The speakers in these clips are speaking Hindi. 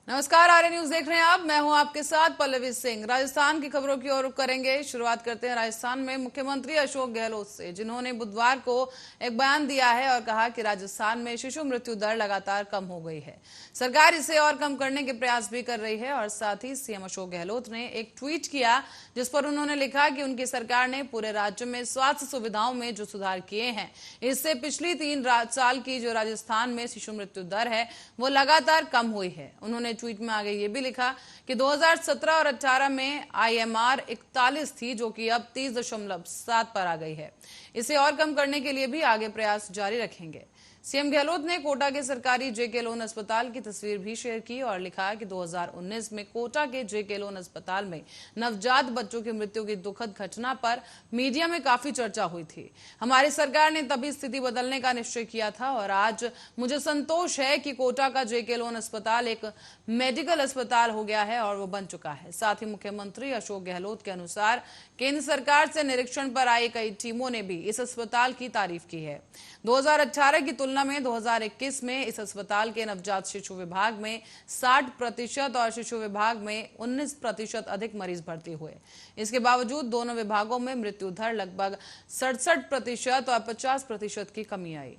नमस्कार, आर्य न्यूज देख रहे हैं आप। मैं हूं आपके साथ पल्लवी सिंह। राजस्थान की खबरों की ओर रुख करेंगे। शुरुआत करते हैं राजस्थान में मुख्यमंत्री अशोक गहलोत से, जिन्होंने बुधवार को एक बयान दिया है और कहा कि राजस्थान में शिशु मृत्यु दर लगातार कम हो गई है। सरकार इसे और कम करने के प्रयास भी कर रही है। और साथ ही सीएम अशोक गहलोत ने एक ट्वीट किया जिस पर उन्होंने लिखा कि उनकी सरकार ने पूरे राज्य में स्वास्थ्य सुविधाओं में जो सुधार किए हैं, इससे पिछली 3 साल की जो राजस्थान में शिशु मृत्यु दर है वो लगातार कम हुई है। उन्होंने ट्वीट में आगे ये भी लिखा कि 2017 और 18 में IMR 41 थी, जो कि अब 30.7 पर आ गई है। इसे और कम करने के लिए भी आगे प्रयास जारी रखेंगे। सीएम गहलोत ने कोटा के सरकारी JK लोन अस्पताल की तस्वीर भी शेयर की और लिखा कि 2019 में कोटा के JK लोन अस्पताल में नवजात बच्चों की मृत्यु की दुखद घटना पर मीडिया में काफी चर्चा हुई थी। हमारी सरकार ने तभी स्थिति बदलने का निश्चय किया था और आज मुझे संतोष है कि कोटा का JK लोन अस्पताल एक मेडिकल अस्पताल हो गया है और वो बन चुका है। साथ ही मुख्यमंत्री अशोक गहलोत के अनुसार केंद्र सरकार से निरीक्षण पर आई कई टीमों ने भी इस अस्पताल की तारीफ की है। 2018 की तुलना में 2021 में इस अस्पताल के नवजात शिशु विभाग में 60% और शिशु विभाग में 19% अधिक मरीज भर्ती हुए। इसके बावजूद दोनों विभागों में मृत्यु दर लगभग 67% और 50% की कमी आई।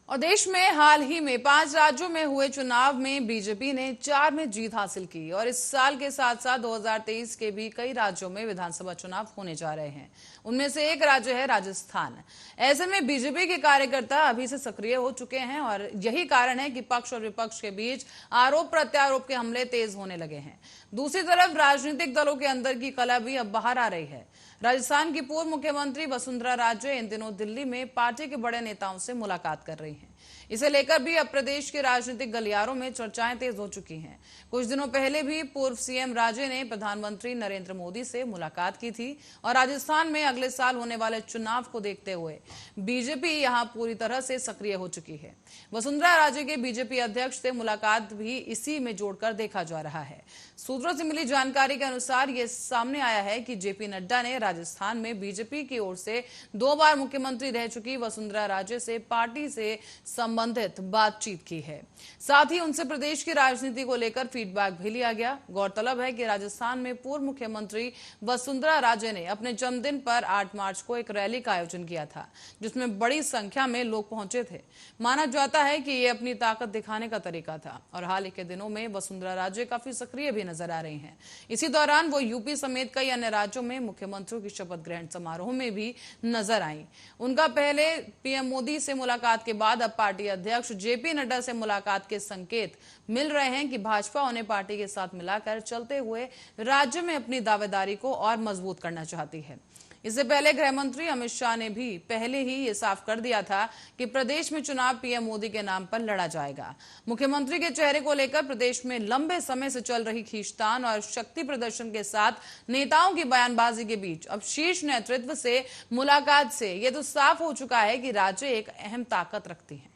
और देश में हाल ही में 5 राज्यों में हुए चुनाव में बीजेपी ने 4 में जीत हासिल की और इस साल के साथ साथ 2023 के भी कई राज्यों में विधानसभा चुनाव होने जा रहे हैं। उनमें से एक राज्य है राजस्थान। ऐसे में बीजेपी के कार्यकर्ता अभी से सक्रिय हो चुके हैं और यही कारण है कि पक्ष और विपक्ष के बीच आरोप प्रत्यारोप के हमले तेज होने लगे हैं। दूसरी तरफ राजनीतिक दलों के अंदर की कला भी अब बाहर आ रही है। राजस्थान की पूर्व मुख्यमंत्री वसुंधरा राजे इन दिनों दिल्ली में पार्टी के बड़े नेताओं से मुलाकात कर रही हैं। इसे लेकर भी अब प्रदेश के राजनीतिक गलियारों में चर्चाएं तेज हो चुकी हैं। कुछ दिनों पहले भी पूर्व सीएम राजे ने प्रधानमंत्री नरेंद्र मोदी से मुलाकात की थी और राजस्थान में अगले साल होने वाले चुनाव को देखते हुए बीजेपी यहां पूरी तरह से सक्रिय हो चुकी है। वसुंधरा राजे के बीजेपी अध्यक्ष से मुलाकात भी इसी में जोड़कर देखा जा रहा है। सूत्रों से मिली जानकारी के अनुसार यह सामने आया है कि JP नड्डा ने राजस्थान में बीजेपी की ओर से 2 बार मुख्यमंत्री रह चुकी वसुंधरा राजे से पार्टी से संबंधित बातचीत की है। साथ ही उनसे प्रदेश की राजनीति को लेकर फीडबैक भी लिया गया। गौरतलब है कि राजस्थान में पूर्व मुख्यमंत्री वसुंधरा राजे ने अपने जन्मदिन पर 8 मार्च को एक रैली का आयोजन किया था, जिसमें बड़ी संख्या में लोग पहुंचे थे। माना जाता है कि ये अपनी ताकत दिखाने का तरीका था और हाल ही के दिनों में वसुंधरा राजे काफी सक्रिय भी नजर आ रही हैं। इसी दौरान वो यूपी समेत कई अन्य राज्यों में मुख्यमंत्रियों की शपथ ग्रहण समारोह में भी नजर आई। उनका पहले PM मोदी से मुलाकात के बाद अब पार्टी अध्यक्ष JP नड्डा से मुलाकात के संकेत मिल रहे हैं कि भाजपा उन्हें पार्टी के साथ मिलाकर चलते हुए राज्य में अपनी दावेदारी को और मजबूत करना चाहती है। इससे पहले गृह मंत्री अमित शाह ने भी पहले ही ये साफ कर दिया था कि प्रदेश में चुनाव PM मोदी के नाम पर लड़ा जाएगा। मुख्यमंत्री के चेहरे को लेकर प्रदेश में लंबे समय से चल रही खींचतान और शक्ति प्रदर्शन के साथ नेताओं की बयानबाजी के बीच अब शीर्ष नेतृत्व से मुलाकात से यह तो साफ हो चुका है कि राज्य एक अहम ताकत रखती है।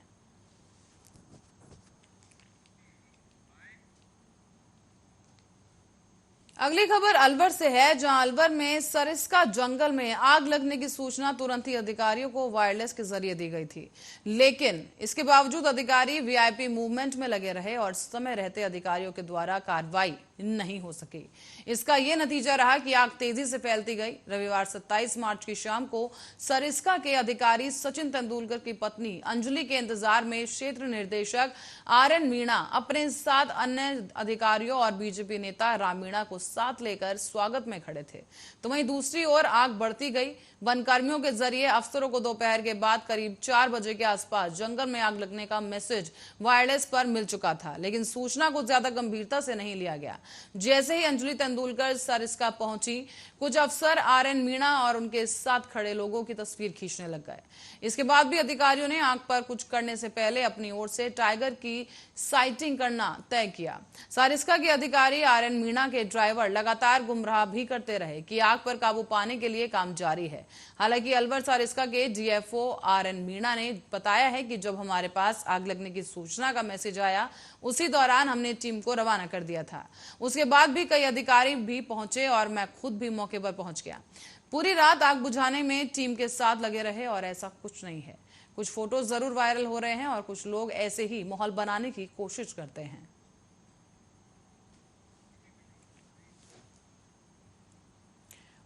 अगली खबर अलवर से है, जहां अलवर में सरिस्का जंगल में आग लगने की सूचना तुरंत ही अधिकारियों को वायरलेस के जरिए दी गई थी, लेकिन इसके बावजूद अधिकारी VIP मूवमेंट में लगे रहे और समय रहते अधिकारियों के द्वारा कार्रवाई नहीं हो सकी। इसका यह नतीजा रहा कि आग तेजी से फैलती गई। रविवार 27 मार्च की शाम को सरिस्का के अधिकारी सचिन तेंदुलकर की पत्नी अंजलि के इंतजार में क्षेत्र निर्देशक RN मीणा अपने साथ अन्य अधिकारियों और बीजेपी नेता राम मीणा को साथ लेकर स्वागत में खड़े थे। तो वहीं दूसरी ओर आग बढ़ती गई। वन कर्मियों के जरिए अफसरों को दोपहर के बाद करीब 4 बजे के आसपास जंगल में आग लगने का मैसेज वायरलेस पर मिल चुका था, लेकिन सूचना को ज्यादा गंभीरता से नहीं लिया गया। जैसे ही अंजलि तेंदुलकर सरिस्का पहुंची, कुछ अफसर RN मीणा और उनके साथ खड़े लोगों की तस्वीर खींचने लग गए। इसके बाद भी अधिकारियों ने आग पर कुछ करने से पहले अपनी ओर से टाइगर की साइटिंग करना तय किया। सरिस्का के अधिकारी RN मीणा के ड्राइवर लगातार गुमराह भी करते रहे कि आग पर काबू पाने के लिए काम जारी है। हालांकि अलवर सरिस्का के DFO RN मीणा ने बताया है कि जब हमारे पास आग लगने की सूचना का मैसेज आया, उसी दौरान हमने टीम को रवाना कर दिया था। उसके बाद भी कई अधिकारी भी पहुंचे और मैं खुद भी मौके पर पहुंच गया। पूरी रात आग बुझाने में टीम के साथ लगे रहे और ऐसा कुछ नहीं है। कुछ फोटोज जरूर वायरल हो रहे हैं और कुछ लोग ऐसे ही माहौल बनाने की कोशिश करते हैं।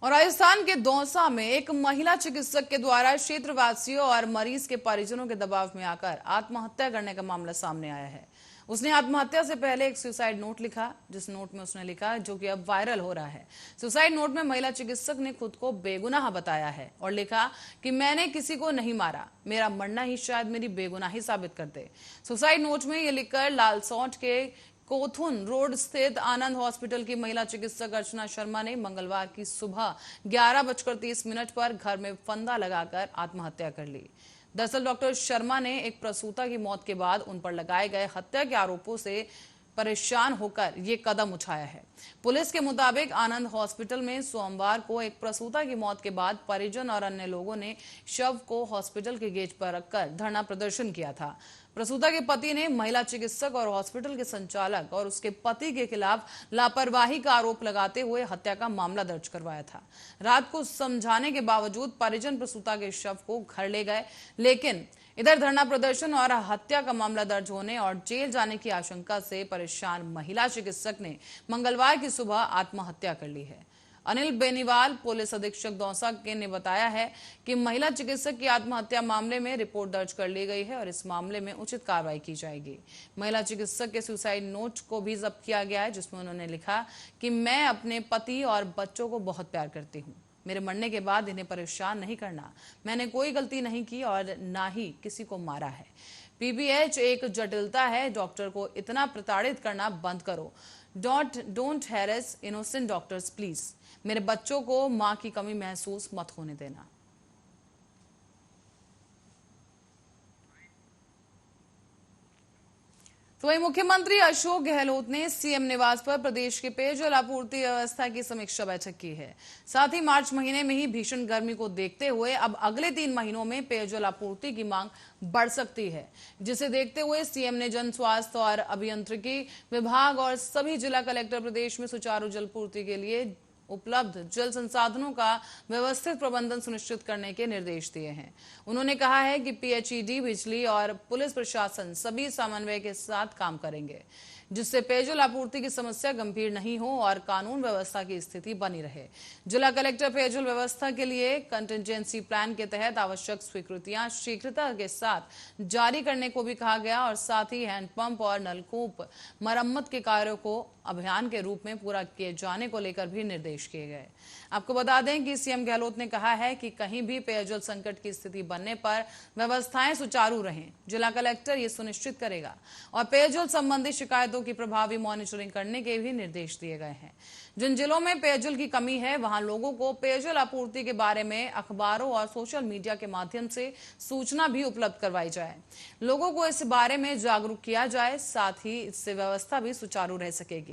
और राजस्थान के दौसा में एक महिला चिकित्सक के द्वारा क्षेत्रवासियों और मरीज के परिजनों के दबाव में आकर आत्महत्या करने का मामला सामने आया है। उसने आत्महत्या से पहले एक सुसाइड नोट लिखा, जिस नोट में उसने लिखा, जो कि अब वायरल हो रहा है। सुसाइड नोट में महिला चिकित्सक ने खुद को बेगुनाह बताया है और लिखा कि मैंने किसी को नहीं मारा, मेरा मरना ही शायद मेरी बेगुनाही साबित कर दे। सुसाइड नोट में यह लिखकर लालसोट के कोथुन रोड स्थित आनंद हॉस्पिटल की महिला चिकित्सक अर्चना शर्मा ने मंगलवार की सुबह 11:30 पर घर में फंदा लगाकर आत्महत्या कर ली। दरअसल डॉक्टर शर्मा ने एक प्रसूता की मौत के बाद उन पर लगाए गए हत्या के आरोपों से परेशान होकर ये कदम उठाया है। पुलिस के मुताबिक आनंद हॉस्पिटल में सोमवार को एक प्रसूता की मौत के बाद परिजन और अन्य लोगों ने शव को हॉस्पिटल के गेट पर रखकर धरना प्रदर्शन किया था। प्रसूता के पति ने महिला चिकित्सक और हॉस्पिटल के संचालक और उसके पति के खिलाफ लापरवाही का आरोप लगाते हुए हत्या का मामला दर्ज करवाया था। रात को समझाने के बावजूद परिजन प्रसूता के शव को घर ले गए, लेकिन इधर धरना प्रदर्शन और हत्या का मामला दर्ज होने और जेल जाने की आशंका से परेशान महिला चिकित्सक ने मंगलवार की सुबह आत्महत्या कर ली है। अनिल बेनीवाल पुलिस अधीक्षक दौसा ने बताया है कि महिला चिकित्सक की आत्महत्या मामले में रिपोर्ट दर्ज कर ली गई है और इस मामले में उचित कार्रवाई की जाएगी। महिला चिकित्सक के सुसाइड नोट को भी जब्त किया गया है, जिसमें उन्होंने लिखा कि मैं अपने पति और बच्चों को बहुत प्यार करती हूँ। मेरे मरने के बाद इन्हें परेशान नहीं करना। मैंने कोई गलती नहीं की और ना ही किसी को मारा है। पीबीएच एक जटिलता है। डॉक्टर को इतना प्रताड़ित करना बंद करो। Don't harass innocent doctors please. मेरे बच्चों को मां की कमी महसूस मत होने देना। तो वहीं मुख्यमंत्री अशोक गहलोत ने सीएम निवास पर प्रदेश के पेयजल आपूर्ति व्यवस्था की समीक्षा बैठक की है। साथ ही मार्च महीने में ही भीषण गर्मी को देखते हुए अब अगले 3 महीनों में पेयजल आपूर्ति की मांग बढ़ सकती है, जिसे देखते हुए सीएम ने जन स्वास्थ्य और अभियांत्रिकी विभाग और सभी जिला कलेक्टर प्रदेश में सुचारू जलापूर्ति के लिए उपलब्ध जल संसाधनों का व्यवस्थित प्रबंधन सुनिश्चित करने के निर्देश दिए हैं। उन्होंने कहा है कि पीएचईडी, बिजली और पुलिस प्रशासन सभी समन्वय के साथ काम करेंगे, जिससे पेयजल आपूर्ति की समस्या गंभीर नहीं हो और कानून व्यवस्था की स्थिति बनी रहे। जिला कलेक्टर पेयजल व्यवस्था के लिए कंटिजेंसी प्लान के तहत आवश्यक स्वीकृतियां शीघ्रता के साथ जारी करने को भी कहा गया और साथ ही हैंडपंप और नलकूप मरम्मत के कार्यों को अभियान के रूप में पूरा किए जाने को लेकर भी निर्देश किए गए। आपको बता दें कि सीएम गहलोत ने कहा है कि कहीं भी पेयजल संकट की स्थिति बनने पर व्यवस्थाएं सुचारू रहें। जिला कलेक्टर ये सुनिश्चित करेगा और पेयजल संबंधी शिकायतों की प्रभावी मॉनिटरिंग करने के भी निर्देश दिए गए हैं। जिन जिलों में पेयजल की कमी है, वहां लोगों को पेयजल आपूर्ति के बारे में अखबारों और सोशल मीडिया के माध्यम से सूचना भी उपलब्ध करवाई जाए। लोगों को इस बारे में जागरूक किया जाए, साथ ही इससे व्यवस्था भी सुचारू रह सकेगी।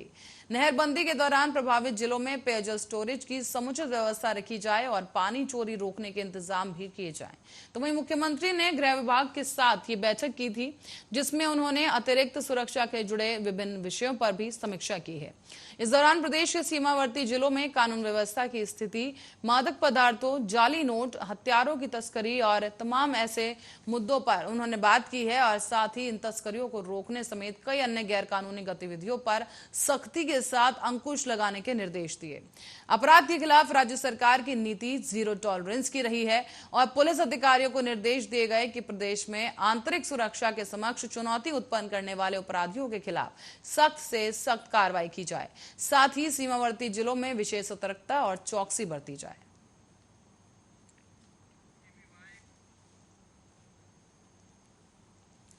नहरबंदी के दौरान प्रभावित जिलों में पेयजल स्टोरेज की समुचित व्यवस्था रखी जाए और पानी चोरी रोकने के इंतजाम भी किए जाएं। तो वहीं मुख्यमंत्री ने गृह विभाग के साथ ये बैठक की थी, जिसमें उन्होंने अतिरिक्त सुरक्षा के जुड़े विभिन्न विषयों पर भी समीक्षा की है। इस दौरान प्रदेश के सीमावर्ती जिलों में कानून व्यवस्था की स्थिति, मादक पदार्थों, जाली नोट, हथियारों की तस्करी और तमाम ऐसे मुद्दों पर उन्होंने बात की है और साथ ही इन तस्करियों को रोकने समेत कई अन्य गैर कानूनी गतिविधियों पर सख्ती के साथ अंकुश लगाने के निर्देश दिए। अपराध के खिलाफ राज्य सरकार की नीति जीरो टॉलरेंस की रही है और पुलिस अधिकारियों को निर्देश दिए गए कि प्रदेश में आंतरिक सुरक्षा के समक्ष चुनौती उत्पन्न करने वाले अपराधियों के खिलाफ सख्त से सख्त कार्रवाई की जाए। साथ ही सीमावर्ती जिलों में विशेष सतर्कता और चौकसी बरती जाए।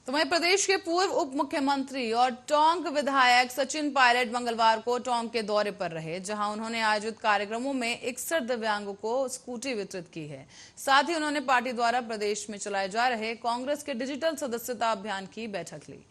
तो वहीं प्रदेश के पूर्व उप मुख्यमंत्री और टोंक विधायक सचिन पायलट मंगलवार को टोंक के दौरे पर रहे, जहां उन्होंने आयोजित कार्यक्रमों में 61 दिव्यांगों को स्कूटी वितरित की है। साथ ही उन्होंने पार्टी द्वारा प्रदेश में चलाए जा रहे कांग्रेस के डिजिटल सदस्यता अभियान की बैठक ली।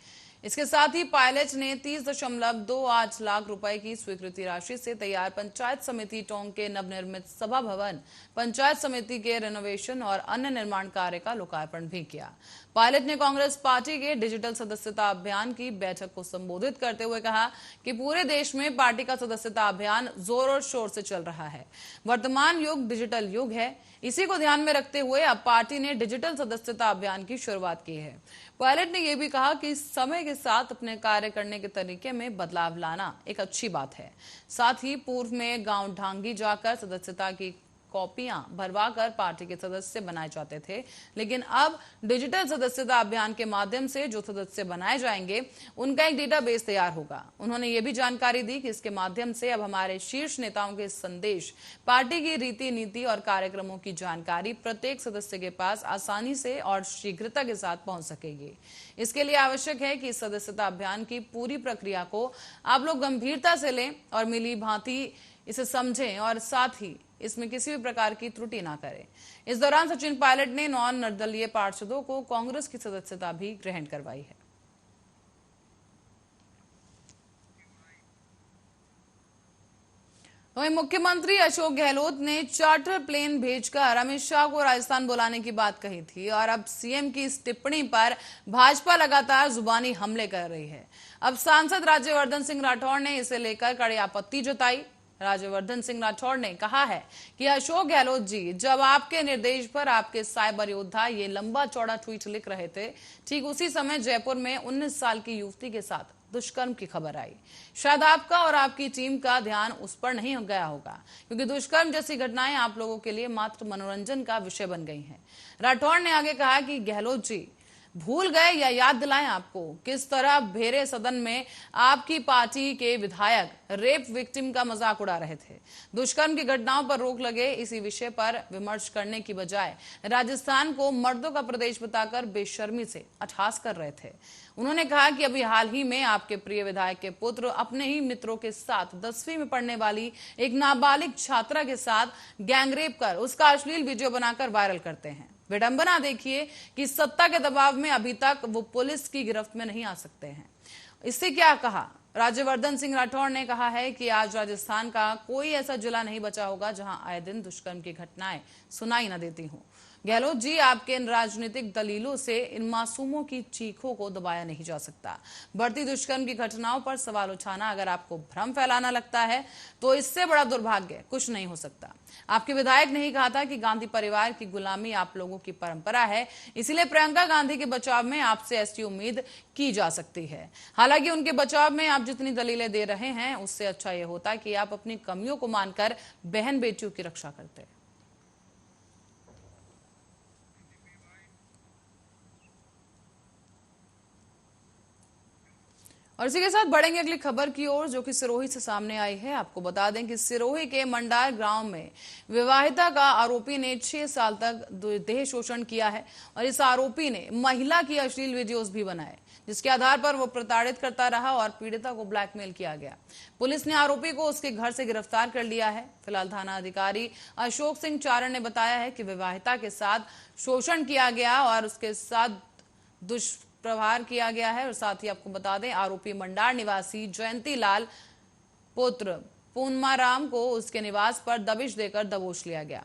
इसके साथ ही पायलट ने 30.28 लाख रुपए की स्वीकृति राशि से तैयार पंचायत समिति टोंक के नवनिर्मित सभा भवन, पंचायत समिति के रेनोवेशन और अन्य निर्माण कार्य का लोकार्पण भी किया। पायलट ने कांग्रेस पार्टी के डिजिटल सदस्यता अभियान की बैठक को संबोधित करते हुए कहा कि पूरे देश में पार्टी का सदस्यता अभियान जोर और शोर से चल रहा है। वर्तमान युग डिजिटल युग है, इसी को ध्यान में रखते हुए अब पार्टी ने डिजिटल सदस्यता अभियान की शुरुआत की है। पायलट ने यह भी कहा कि समय के साथ अपने कार्य करने के तरीके में बदलाव लाना एक अच्छी बात है। साथ ही पूर्व में गांव ढांगी जाकर सदस्यता की कॉपियां भरवाकर पार्टी के सदस्य बनाए जाते थे, लेकिन अब डिजिटल सदस्यता अभियान के माध्यम से जो सदस्य बनाए जाएंगे उनका एक डेटाबेस तैयार होगा। उन्होंने ये भी जानकारी दी कि इसके माध्यम से अब हमारे शीर्ष नेताओं के संदेश, पार्टी की रीति नीति और कार्यक्रमों की जानकारी प्रत्येक सदस्य के पास आसानी से और शीघ्रता के साथ पहुंच सकेगी। इसके लिए आवश्यक है कि सदस्यता अभियान की पूरी प्रक्रिया को आप लोग गंभीरता से लें और मिली भांति इसे समझें और साथ ही इसमें किसी भी प्रकार की त्रुटि ना करें। इस दौरान सचिन पायलट ने 9 निर्दलीय पार्षदों को कांग्रेस की सदस्यता भी ग्रहण करवाई है। वहीं मुख्यमंत्री अशोक गहलोत ने चार्टर प्लेन भेजकर अमित शाह को राजस्थान बुलाने की बात कही थी और अब सीएम की इस टिप्पणी पर भाजपा लगातार जुबानी हमले कर रही है। अब सांसद राज्यवर्धन सिंह राठौड़ ने इसे लेकर कड़ी आपत्ति जताई। राज्यवर्धन सिंह राठौड़ ने कहा है कि अशोक गहलोत जी, जब आपके निर्देश पर आपके साइबर योद्धा ये लंबा चौड़ा ट्वीट लिख रहे थे, ठीक उसी समय जयपुर में 19 साल की युवती के साथ दुष्कर्म की खबर आई। शायद आपका और आपकी टीम का ध्यान उस पर नहीं गया होगा, क्योंकि दुष्कर्म जैसी घटनाएं आप लोगों के लिए मात्र मनोरंजन का विषय बन गई हैं। राठौड़ ने आगे कहा कि गहलोत जी भूल गए या याद दिलाएं आपको किस तरह भेरे सदन में आपकी पार्टी के विधायक रेप विक्टिम का मजाक उड़ा रहे थे। दुष्कर्म की घटनाओं पर रोक लगे इसी विषय पर विमर्श करने की बजाय राजस्थान को मर्दों का प्रदेश बताकर बेशर्मी से अट्टहास कर रहे थे। उन्होंने कहा कि अभी हाल ही में आपके प्रिय विधायक के पुत्र अपने ही मित्रों के साथ 10वीं में पढ़ने वाली एक नाबालिग छात्रा के साथ गैंगरेप कर उसका अश्लील वीडियो बनाकर वायरल करते हैं। विडंबना देखिए कि सत्ता के दबाव में अभी तक वो पुलिस की गिरफ्त में नहीं आ सकते हैं। इससे क्या कहा? राज्यवर्धन सिंह राठौड़ ने कहा है कि आज राजस्थान का कोई ऐसा जिला नहीं बचा होगा जहां आए दिन दुष्कर्म की घटनाएं सुनाई न देती हों। गहलोत जी, आपके इन राजनीतिक दलीलों से इन मासूमों की चीखों को दबाया नहीं जा सकता। बढ़ती दुष्कर्म की घटनाओं पर सवाल उठाना अगर आपको भ्रम फैलाना लगता है तो इससे बड़ा दुर्भाग्य कुछ नहीं हो सकता। आपके विधायक ने ही कहा था कि गांधी परिवार की गुलामी आप लोगों की परंपरा है, इसीलिए प्रियंका गांधी के बचाव में आपसे ऐसी उम्मीद की जा सकती है। हालांकि उनके बचाव में आप जितनी दलीलें दे रहे हैं उससे अच्छा यह होता कि आप अपनी कमियों को मानकर बहन बेटियों की रक्षा करते। और इसी के साथ बढ़ेंगे अगली खबर की ओर, जो कि सिरोही से सामने आई है। आपको बता दें कि सिरोही के मंडार गांव में विवाहिता का आरोपी ने 6 साल तक देह शोषण किया है और इस आरोपी ने महिला की अश्लील वीडियोस भी बनाए, जिसके आधार पर वो प्रताड़ित करता रहा और पीड़िता को ब्लैकमेल किया गया। पुलिस ने आरोपी को उसके घर से गिरफ्तार कर लिया है। फिलहाल थाना अधिकारी अशोक सिंह चारण ने बताया है कि विवाहिता के साथ शोषण किया गया और उसके साथ दुष्प्रहार किया गया है। और साथ ही आपको बता दें, आरोपी मंडार निवासी जयंती लाल पुत्र पूनमाराम को उसके निवास पर दबिश देकर दबोच लिया गया।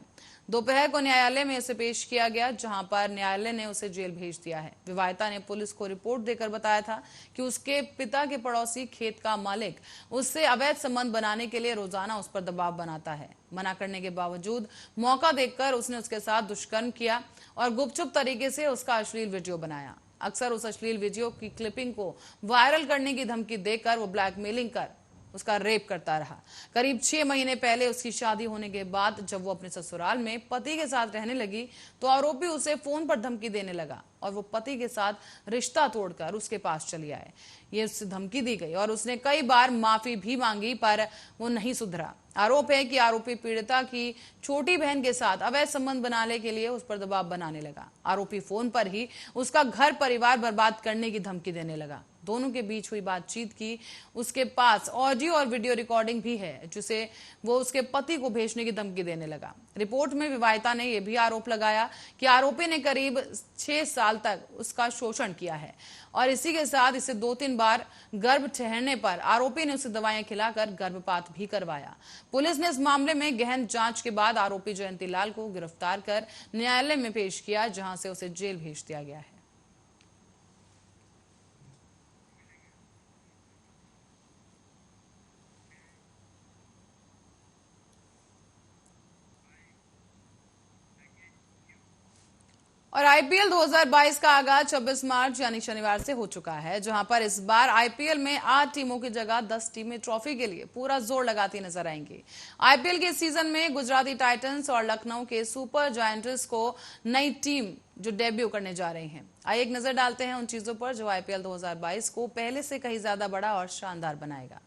दोपहर को न्यायालय में इसे पेश किया गया, जहां पर न्यायालय ने उसे जेल भेज दिया है। विवाहिता ने पुलिस को रिपोर्ट देकर बताया था कि उसके पिता के पड़ोसी खेत का मालिक उससे अवैध संबंध बनाने के लिए रोजाना उस पर दबाव बनाता है। मना करने के बावजूद मौका देखकर उसने उसके साथ दुष्कर्म किया और गुपचुप तरीके से उसका अश्लील वीडियो बनाया। अक्सर उस अश्लील वीडियो की क्लिपिंग को वायरल करने की धमकी देकर वो ब्लैकमेलिंग कर उसका रेप करता रहा। करीब 6 महीने पहले उसकी शादी होने के बाद जब वो अपने ससुराल में पति के साथ रहने लगी तो आरोपी उसे फोन पर धमकी देने लगा और वो पति के साथ रिश्ता तोड़कर उसके पास चली आए। ये उससे धमकी दी गई और उसने कई बार माफी भी मांगी, पर वो नहीं सुधरा। आरोप है कि आरोपी पीड़िता की छोटी बहन के साथ अवैध संबंध बनाने के लिए उस पर दबाव बनाने लगा। आरोपी फोन पर ही उसका घर परिवार बर्बाद करने की धमकी देने लगा। दोनों के बीच हुई बातचीत की उसके पास ऑडियो और वीडियो रिकॉर्डिंग भी है, जिसे वो उसके पति को भेजने की धमकी देने लगा। रिपोर्ट में विवाहिता ने यह भी आरोप लगाया कि आरोपी ने करीब 6 साल तक उसका शोषण किया है और इसी के साथ इसे 2-3 बार गर्भ ठहरने पर आरोपी ने उसे दवाएं खिलाकर गर्भपात भी करवाया। पुलिस ने इस मामले में गहन जांच के बाद आरोपी जयंती लाल को गिरफ्तार कर न्यायालय में पेश किया, जहां से उसे जेल भेज दिया गया है। और आईपीएल 2022 का आगाज 26 मार्च यानी शनिवार से हो चुका है, जहां पर इस बार आईपीएल में 8 टीमों की जगह 10 टीमें ट्रॉफी के लिए पूरा जोर लगाती नजर आएंगी। आईपीएल के सीजन में गुजराती टाइटंस और लखनऊ के सुपर जायंट्स को नई टीम जो डेब्यू करने जा रही हैं। आइए एक नजर डालते हैं उन चीजों पर जो आईपीएल 2022 को पहले से कहीं ज्यादा बड़ा और शानदार बनाएगा।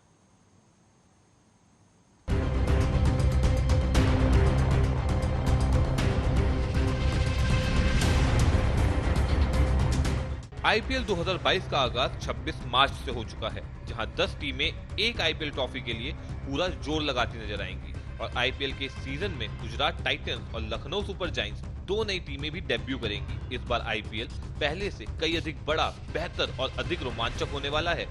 आईपीएल 2022 का आगाज 26 मार्च से हो चुका है, जहां 10 टीमें एक आईपीएल ट्रॉफी के लिए पूरा जोर लगाती नजर आएंगी। और आईपीएल के सीजन में गुजरात टाइटंस और लखनऊ सुपर जायंट्स 2 नई टीमें भी डेब्यू करेंगी। इस बार आईपीएल पहले से कई अधिक बड़ा, बेहतर और अधिक रोमांचक होने वाला है।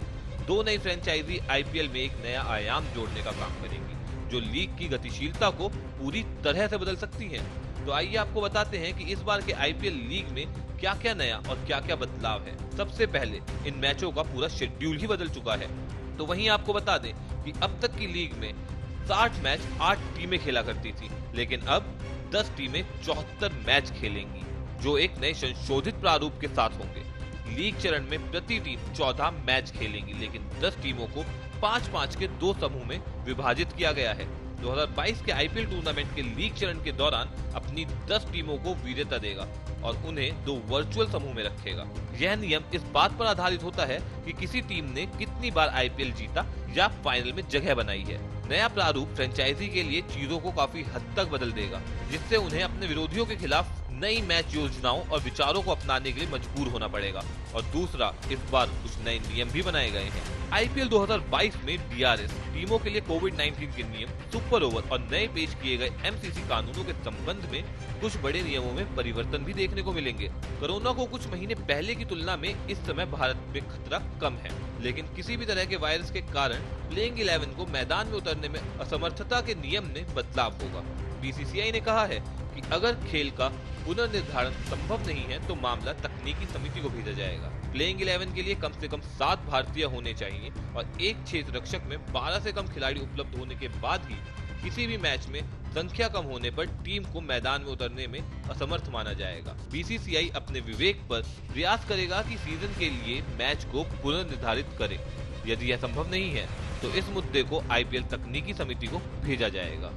2 नई फ्रेंचाइजी आईपीएल में एक नया आयाम जोड़ने का काम करेंगी, जो लीग की गतिशीलता को पूरी तरह से बदल सकती है। तो आइए आपको बताते हैं कि इस बार के आईपीएल लीग में क्या क्या नया और क्या क्या बदलाव है। सबसे पहले इन मैचों का पूरा शेड्यूल ही बदल चुका है। तो वहीं आपको बता दें कि अब तक की लीग में 60 मैच 8 टीमें खेला करती थी, लेकिन अब 10 टीमें 74 मैच खेलेंगी, जो एक नए संशोधित प्रारूप के साथ होंगे। लीग चरण में प्रति टीम 14 मैच खेलेंगी, लेकिन 10 टीमों को 5-5 के 2 समूह में विभाजित किया गया है। 2022 के आईपीएल टूर्नामेंट के लीग चरण के दौरान अपनी 10 टीमों को वीरता देगा और उन्हें 2 वर्चुअल समूह में रखेगा। यह नियम इस बात पर आधारित होता है कि किसी टीम ने कितनी बार आईपीएल जीता या फाइनल में जगह बनाई है। नया प्रारूप फ्रेंचाइजी के लिए चीजों को काफी हद तक बदल देगा, जिससे उन्हें अपने विरोधियों के खिलाफ नई मैच योजनाओं और विचारों को अपनाने के लिए मजबूर होना पड़ेगा। और दूसरा, इस बार कुछ नए नियम भी बनाए गए हैं। आईपीएल 2022 में डीआरएस, टीमों के लिए कोविड-19 के नियम, सुपर ओवर और नए पेश किए गए एमसीसी कानूनों के संबंध में कुछ बड़े नियमों में परिवर्तन भी देखने को मिलेंगे। कोरोना को कुछ महीने पहले की तुलना में इस समय भारत में खतरा कम है, लेकिन किसी भी तरह के वायरस के कारण प्लेइंग 11 को मैदान में उतरने में असमर्थता के नियम में बदलाव होगा। बीसीसीआई ने कहा है कि अगर खेल का पुनर्निर्धारण संभव नहीं है तो मामला तकनीकी समिति को भेजा जाएगा। प्लेइंग 11 के लिए कम से कम 7 भारतीय होने चाहिए और एक क्षेत्र रक्षक में 12 से कम खिलाड़ी उपलब्ध होने के बाद ही किसी भी मैच में संख्या कम होने पर टीम को मैदान में उतरने में असमर्थ माना जाएगा। बीसीसीआई अपने विवेक पर प्रयास करेगा कि सीजन के लिए मैच को पुनर्निर्धारित करे। यदि यह संभव नहीं है तो इस मुद्दे को आईपीएल तकनीकी समिति को भेजा जाएगा।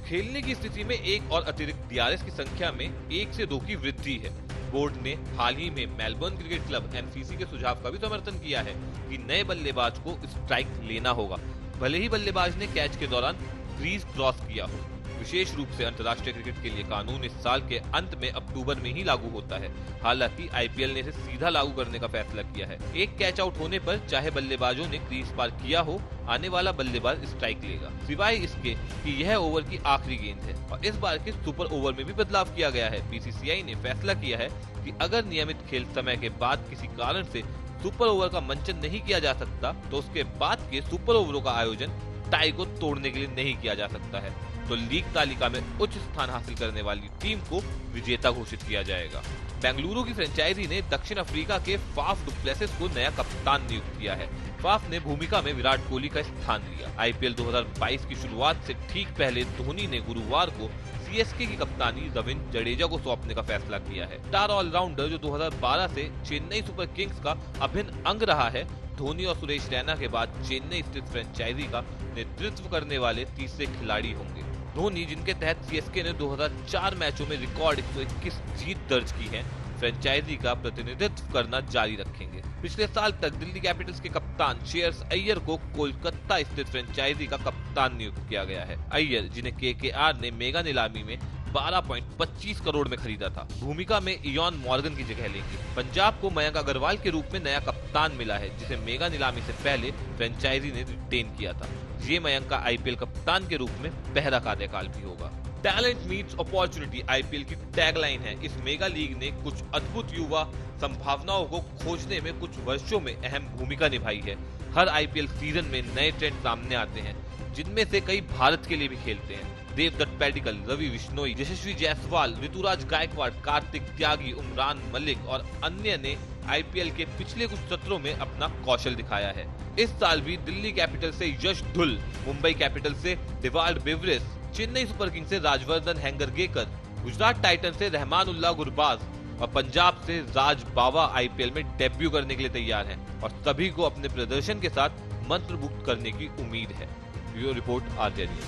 खेलने की स्थिति में एक और अतिरिक्त डीआरएस की संख्या में 1 से 2 की वृद्धि है। बोर्ड ने हाल ही में मेलबर्न क्रिकेट क्लब एमसीसी के सुझाव का भी समर्थन किया है कि नए बल्लेबाज को स्ट्राइक लेना होगा, भले ही बल्लेबाज ने कैच के दौरान क्रीज क्रॉस किया हो। विशेष रूप से अंतर्राष्ट्रीय क्रिकेट के लिए कानून इस साल के अंत में अक्टूबर में ही लागू होता है। हालांकि आईपीएल ने इसे सीधा लागू करने का फैसला किया है। एक कैच आउट होने पर चाहे बल्लेबाजों ने क्रीज पार किया हो, आने वाला बल्लेबाज स्ट्राइक लेगा, सिवाय इसके कि यह ओवर की आखिरी गेंद है। और इस बार के सुपर ओवर में भी बदलाव किया गया है। बीसीसीआई ने फैसला किया है कि अगर नियमित खेल समय के बाद किसी कारण से सुपर ओवर का मंचन नहीं किया जा सकता तो उसके बाद के सुपर ओवरों का आयोजन टाई को तोड़ने के लिए नहीं किया जा सकता है, तो लीग तालिका में उच्च स्थान हासिल करने वाली टीम को विजेता घोषित किया जाएगा। बेंगलुरु की फ्रेंचाइजी ने दक्षिण अफ्रीका के फाफ डु प्लेसिस को नया कप्तान नियुक्त किया है। फाफ ने भूमिका में विराट कोहली का स्थान लिया। आईपीएल 2022 की शुरुआत से ठीक पहले धोनी ने गुरुवार को सीएसके की कप्तानी रविंद्र जडेजा को सौंपने का फैसला किया है। स्टार ऑलराउंडर जो 2012 से चेन्नई सुपर किंग्स का अभिन्न अंग रहा है, धोनी और सुरेश रैना के बाद चेन्नई स्थित फ्रेंचाइजी का नेतृत्व करने वाले तीसरे खिलाड़ी होंगे। धोनी, जिनके तहत सीएसके ने 2004 मैचों में रिकॉर्ड 121 जीत दर्ज की है, फ्रेंचाइजी का प्रतिनिधित्व करना जारी रखेंगे। पिछले साल तक दिल्ली कैपिटल्स के कप्तान श्रेयस अय्यर को कोलकाता स्थित फ्रेंचाइजी का कप्तान नियुक्त किया गया है। अय्यर, जिन्हें केकेआर ने मेगा नीलामी में 12.25 करोड़ में खरीदा था। भूमिका में इयॉन मॉर्गन की जगह लेंगे। पंजाब को मयंक अग्रवाल के रूप में नया कप्तान मिला है, जिसे मेगा नीलामी से पहले फ्रेंचाइजी ने रिटेन किया था। ये मयंक का आईपीएल कप्तान के रूप में पहला कार्यकाल भी होगा। टैलेंट मीट्स अपॉर्चुनिटी आईपीएल की टैगलाइन है। इस मेगा लीग ने कुछ अद्भुत युवा संभावनाओं को खोजने में कुछ वर्षों में अहम भूमिका निभाई है। हर आईपीएल सीजन में नए ट्रेंड सामने आते हैं, जिनमें से कई भारत के लिए भी खेलते हैं। देवदत्त पैडिकल, रवि बिश्नोई, यशस्वी जायसवाल, ऋतुराज गायकवाड़, कार्तिक त्यागी, उमरान मलिक और अन्य ने आईपीएल के पिछले कुछ सत्रों में अपना कौशल दिखाया है। इस साल भी दिल्ली कैपिटल से यश धुल, मुंबई कैपिटल से Dewald beverage, Chennai super Kings से राजवर्धन हैंगरगेकर, गुजरात टाइटन से रहमानुल्लाह गुरबाज और पंजाब से राज बावा आईपीएल में डेब्यू करने के लिए तैयार हैं और सभी को अपने प्रदर्शन के साथ मंत्रमुग्ध करने की उम्मीद है। Bureau report RJ news.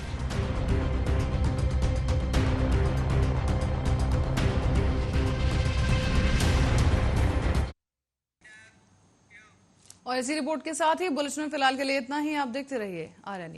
और इसी रिपोर्ट के साथ ही बुलेटिन में फिलहाल के लिए इतना ही। आप देखते रहिए आरएन।